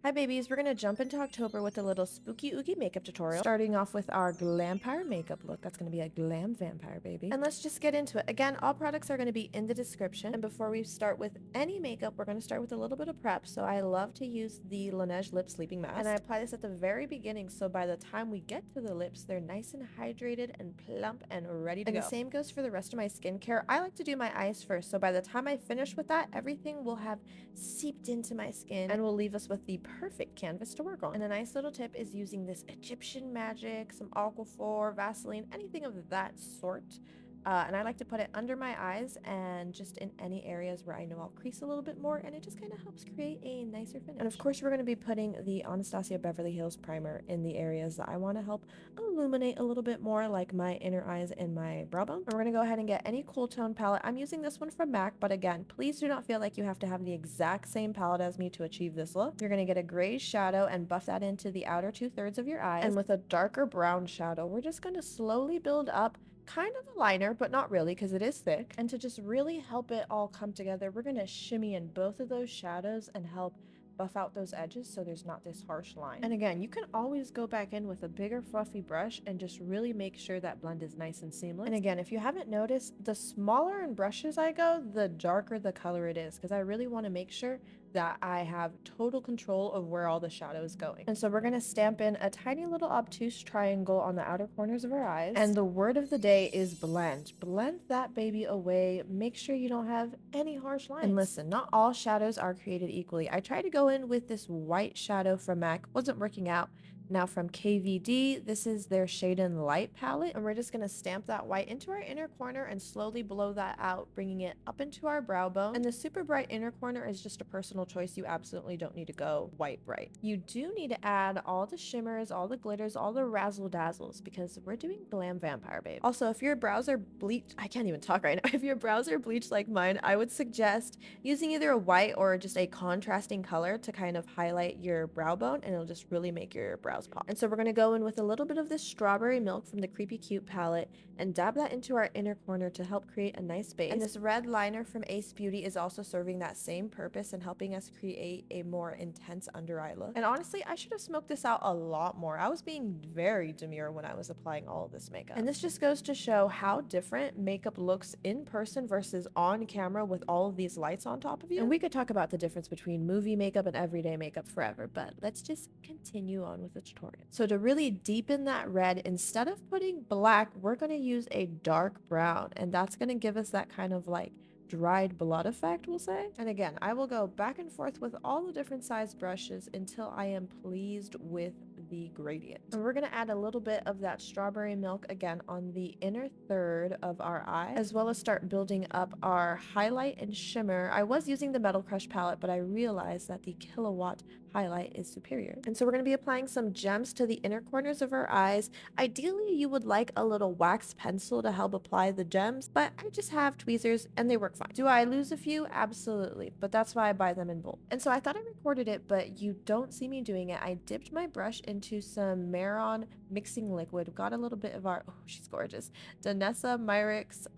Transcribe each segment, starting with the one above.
Hi babies, we're gonna jump into October with a little spooky oogie makeup tutorial. Starting off with our Glampire makeup look. That's gonna be a glam vampire, baby. And let's just get into it. Again, all products are gonna be in the description. And before we start with any makeup, we're gonna start with a little bit of prep. So I love to use the Laneige Lip Sleeping Mask. And I apply this at the very beginning, so by the time we get to the lips, they're nice and hydrated and plump and ready to go. And the same goes for the rest of my skincare. I like to do my eyes first, so by the time I finish with that, everything will have seeped into my skin and will leave us with the perfect canvas to work on. And a nice little tip is using this Egyptian magic, some Aquaphor, Vaseline, anything of that sort. And I like to put it under my eyes and just in any areas where I know I'll crease a little bit more, and it just kind of helps create a nicer finish. And of course, we're going to be putting the Anastasia Beverly Hills primer in the areas that I want to help illuminate a little bit more, like my inner eyes and my brow bone. And we're going to go ahead and get any cool tone palette. I'm using this one from MAC, but again, please do not feel like you have to have the exact same palette as me to achieve this look. You're going to get a gray shadow and buff that into the outer 2/3 of your eyes. And with a darker brown shadow, we're just going to slowly build up kind of a liner, but not really because it is thick. And to just really help it all come together, we're going to shimmy in both of those shadows and help buff out those edges so there's not this harsh line. And again, you can always go back in with a bigger fluffy brush and just really make sure that blend is nice and seamless. And again, if you haven't noticed, the smaller in brushes I go, the darker the color it is, because I really want to make sure that I have total control of where all the shadow is going. And so we're going to stamp in a tiny little obtuse triangle on the outer corners of our eyes. And the word of the day is blend. Blend that baby away. Make sure you don't have any harsh lines. And listen, not all shadows are created equally. I tried to go in with this white shadow from MAC. Wasn't working out. Now from KVD, this is their Shade and Light palette, and we're just going to stamp that white into our inner corner and slowly blow that out, bringing it up into our brow bone. And the super bright inner corner is just a personal choice. You absolutely don't need to go white bright. You do need to add all the shimmers, all the glitters, all the razzle dazzles, because we're doing Glam Vampire, babe. Also, if your brows are bleached, I can't even talk right now. If your brows are bleached like mine, I would suggest using either a white or just a contrasting color to kind of highlight your brow bone, and it'll just really make your brows pop. And so we're going to go in with a little bit of this strawberry milk from the Creepy Cute palette and dab that into our inner corner to help create a nice base. And this red liner from Ace Beauty is also serving that same purpose and helping us create a more intense under eye look. And honestly, I should have smoked this out a lot more. I was being very demure when I was applying all of this makeup. And this just goes to show how different makeup looks in person versus on camera with all of these lights on top of you. And we could talk about the difference between movie makeup and everyday makeup forever, but let's just continue on with the tutorial. So to really deepen that red, instead of putting black, we're going to use a dark brown, and that's going to give us that kind of like dried blood effect, we'll say. And again, I will go back and forth with all the different size brushes until I am pleased with the gradient. And we're going to add a little bit of that strawberry milk again on the inner third of our eye, as well as start building up our highlight and shimmer. I was using the Metal Crush palette, but I realized that the Kilowatt highlight is superior. And so we're going to be applying some gems to the inner corners of our eyes. Ideally, you would like a little wax pencil to help apply the gems, but I just have tweezers and they work fine. Do I lose a few? Absolutely, but that's why I buy them in bulk. And so I thought I recorded it, but you don't see me doing it. I dipped my brush into some Mehron mixing liquid, got a little bit of our, oh, she's gorgeous, Danessa, Myricks,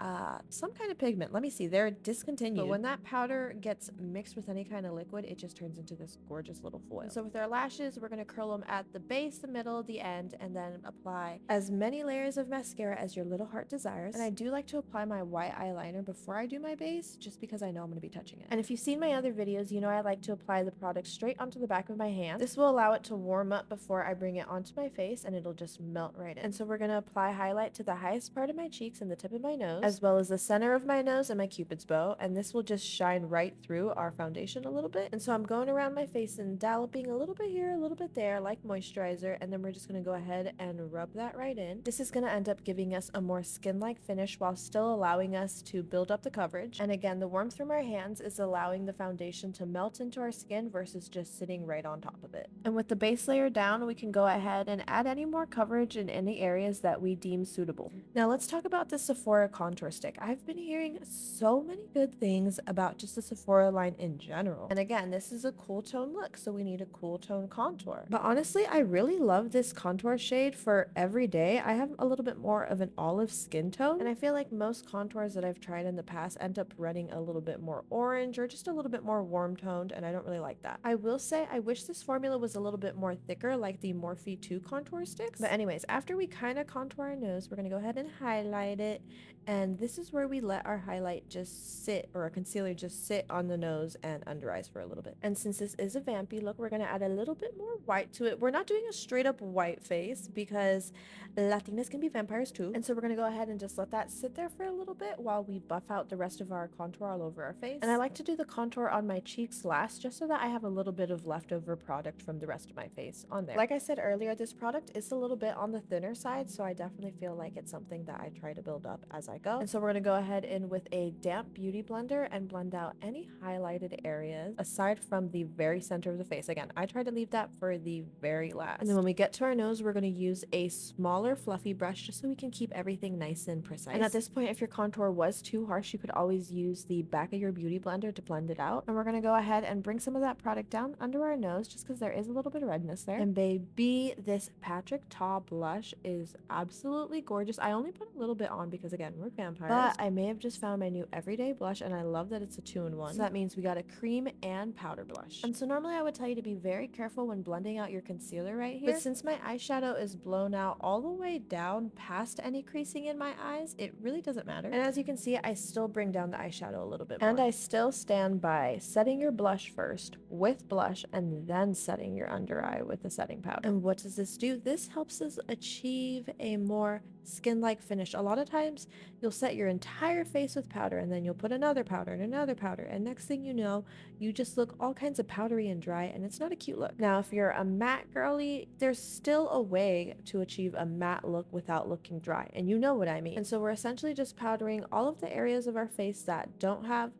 some kind of pigment. Let me see, they're discontinued. But when that powder gets mixed with any kind of liquid, it just turns into this gorgeous little foil. And so with our lashes, we're going to curl them at the base, the middle, the end, and then apply as many layers of mascara as your little heart desires. And I do like to apply my white eyeliner before I do my base, just because I know I'm going to be touching it. And if you've seen my other videos, you know I like to apply the product straight onto the back of my hand. This will allow it to warm up before I bring it onto my face, and it'll just melt right in. And so we're going to apply highlight to the highest part of my cheeks and the tip of my nose, as well as the center of my nose and my cupid's bow, and this will just shine right through our foundation a little bit. And so I'm going around my face and dolloping a little bit here, a little bit there, like moisturizer, and then we're just going to go ahead and rub that right in. This is going to end up giving us a more skin-like finish while still allowing us to build up the coverage. And again, the warmth from our hands is allowing the foundation to melt into our skin versus just sitting right on top of it. And with the base layer down, we can go ahead and add any more coverage in any areas that we deem suitable. Now let's talk about the Sephora contour stick. I've been hearing so many good things about just the Sephora line in general. And again, this is a cool tone look, so we need a cool tone contour. But honestly, I really love this contour shade for every day. I have a little bit more of an olive skin tone, and I feel like most contours that I've tried in the past end up running a little bit more orange or just a little bit more warm toned, and I don't really like that. I will say I wish this formula was a little bit more thicker like the Morphe 2 contour sticks. But anyways, after we kind of contour our nose, we're going to go ahead and highlight it. And this is where we let our highlight just sit, or a concealer just sit on the nose and under eyes for a little bit. And since this is a vampy look, we're going to add a little bit more white to it. We're not doing a straight up white face because Latinas can be vampires too. And so we're going to go ahead and just let that sit there for a little bit while we buff out the rest of our contour all over our face. And I like to do the contour on my cheeks last, just so that I have a little bit of leftover product from the rest of my face on there. Like I said earlier, this product is a little bit on the thinner side, so I definitely feel like it's something that I try to build up as I go. And so we're going to go ahead in with a damp beauty blender and blend out any highlighted areas aside from the very center of the face. Again, I try to leave that for the very last. And then when we get to our nose, we're going to use a smaller fluffy brush just so we can keep everything nice and precise. And at this point, if your contour was too harsh, you could always use the back of your beauty blender to blend it out. And we're going to go ahead and bring some of that product down under our nose just because there is a little bit of redness there. And baby, this Patrick Ta blush is absolutely gorgeous. I only put a little bit on because again, we're vampires. But I may have just found my new everyday blush, and I love that it's a 2-in-1. So that means we got a cream and powder blush. And so normally I would tell you to be very careful when blending out your concealer right here. But since my eyeshadow is blown out all the way down past any creasing in my eyes, it really doesn't matter. And as you can see, I still bring down the eyeshadow a little bit more. And I still stand by setting your blush first with blush and then setting your under eye with the setting powder. And what does this do? This helps us achieve a more skin-like finish. A lot of times you'll set your entire face with powder and then you'll put another powder and another powder, and next thing you know, you just look all kinds of powdery and dry, and it's not a cute look. Now if you're a matte girly, there's still a way to achieve a matte look without looking dry, and you know what I mean. And so we're essentially just powdering all of the areas of our face that don't have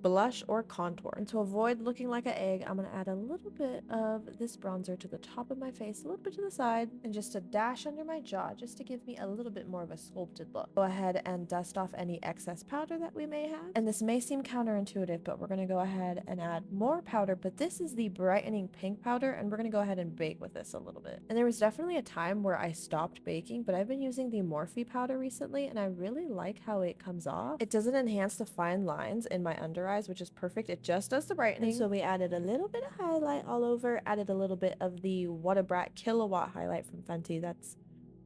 blush or contour. And to avoid looking like an egg, I'm going to add a little bit of this bronzer to the top of my face, a little bit to the side, and just a dash under my jaw just to give me a little bit more of a sculpted look. Go ahead and dust off any excess powder that we may have. And this may seem counterintuitive, but we're going to go ahead and add more powder, but this is the brightening pink powder, and we're going to go ahead and bake with this a little bit. And there was definitely a time where I stopped baking, but I've been using the Morphe powder recently, and I really like how it comes off. It doesn't enhance the fine lines in my under eyes, which is perfect. It just does the brightening. And so we added a little bit of highlight all over, added a little bit of the 𝑬𝒀𝑬𝑺 Kilowatt highlight from Fenty. That's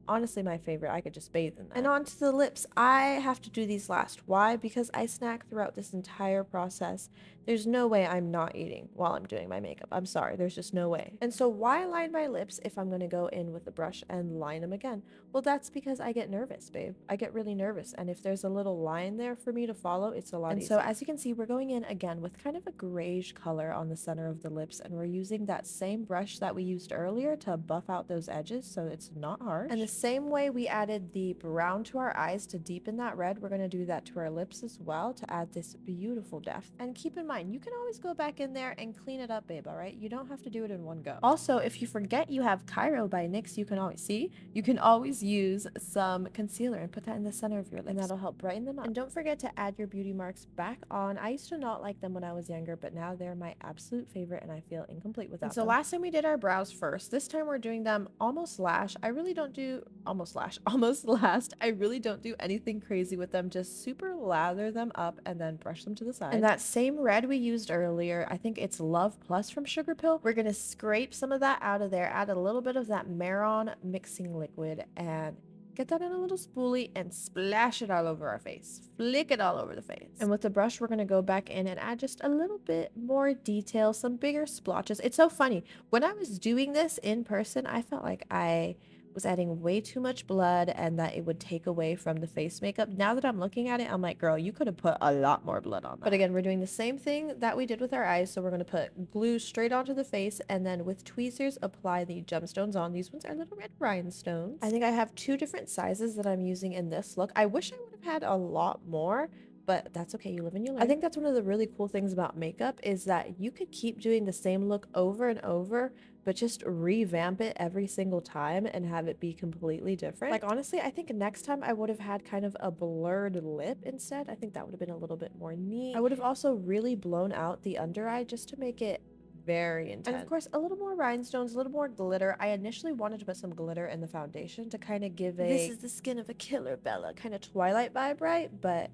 honestly my favorite. I could just bathe in that. And on to the lips. I have to do these last. Why? Because I snack throughout this entire process. There's no way I'm not eating while I'm doing my makeup. I'm sorry, there's just no way. And so why line my lips if I'm going to go in with the brush and line them again? Well, that's because I get nervous, babe. I get really nervous, and if there's a little line there for me to follow, it's a lot easier. And so as you can see, we're going in again with kind of a grayish color on the center of the lips, and we're using that same brush that we used earlier to buff out those edges so it's not harsh. And the same way we added the brown to our eyes to deepen that red, we're going to do that to our lips as well to add this beautiful depth. And keep in mind, you can always go back in there and clean it up, babe, all right? You don't have to do it in one go. Also, if you forget you have 𝑬𝒀𝑬𝑺 by NYCKIIII, you can always use some concealer and put that in the center of your lips, and that'll help brighten them up. And don't forget to add your beauty marks back on. I used to not like them when I was younger, but now they're my absolute favorite, and I feel incomplete without them. So last time we did our brows first. This time we're doing them almost lash. I really don't do almost last. I really don't do anything crazy with them. Just super lather them up and then brush them to the side. And that same red we used earlier, I think it's Love Plus from Sugarpill, we're gonna scrape some of that out of there, add a little bit of that Mehron mixing liquid, and get that in a little spoolie and splash it all over our face. Flick it all over the face. And with the brush, we're going to go back in and add just a little bit more detail, some bigger splotches. It's so funny. When I was doing this in person, I felt like I was adding way too much blood and that it would take away from the face makeup. Now that I'm looking at it, I'm like, girl, you could have put a lot more blood on that. But again, we're doing the same thing that we did with our eyes. So we're going to put glue straight onto the face and then with tweezers apply the gemstones on. These ones are little red rhinestones. I think I have 2 different sizes that I'm using in this look. I wish I would have had a lot more, but that's okay. You live and you learn. I think that's one of the really cool things about makeup is that you could keep doing the same look over and over, but just revamp it every single time and have it be completely different. Like, honestly, I think next time I would have had kind of a blurred lip instead. I think that would have been a little bit more neat. I would have also really blown out the under eye just to make it very intense. And of course, a little more rhinestones, a little more glitter. I initially wanted to put some glitter in the foundation to kind of give a "this is the skin of a killer Bella" kind of Twilight vibe, right? But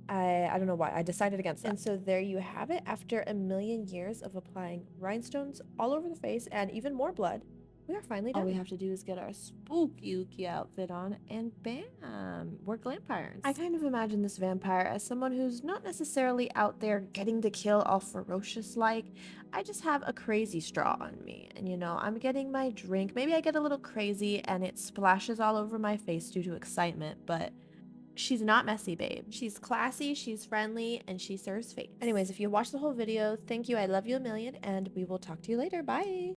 I don't know why. I decided against that. And so there you have it. After a million years of applying rhinestones all over the face and even more blood, we are finally done. All we have to do is get our spooky outfit on and bam, we're Glampires. I kind of imagine this vampire as someone who's not necessarily out there getting to kill all ferocious like. I just have a crazy straw on me and you know, I'm getting my drink. Maybe I get a little crazy and it splashes all over my face due to excitement, but she's not messy, babe. She's classy, she's friendly, and she serves face. Anyways, if you watched the whole video, thank you. I love you a million, and we will talk to you later. Bye.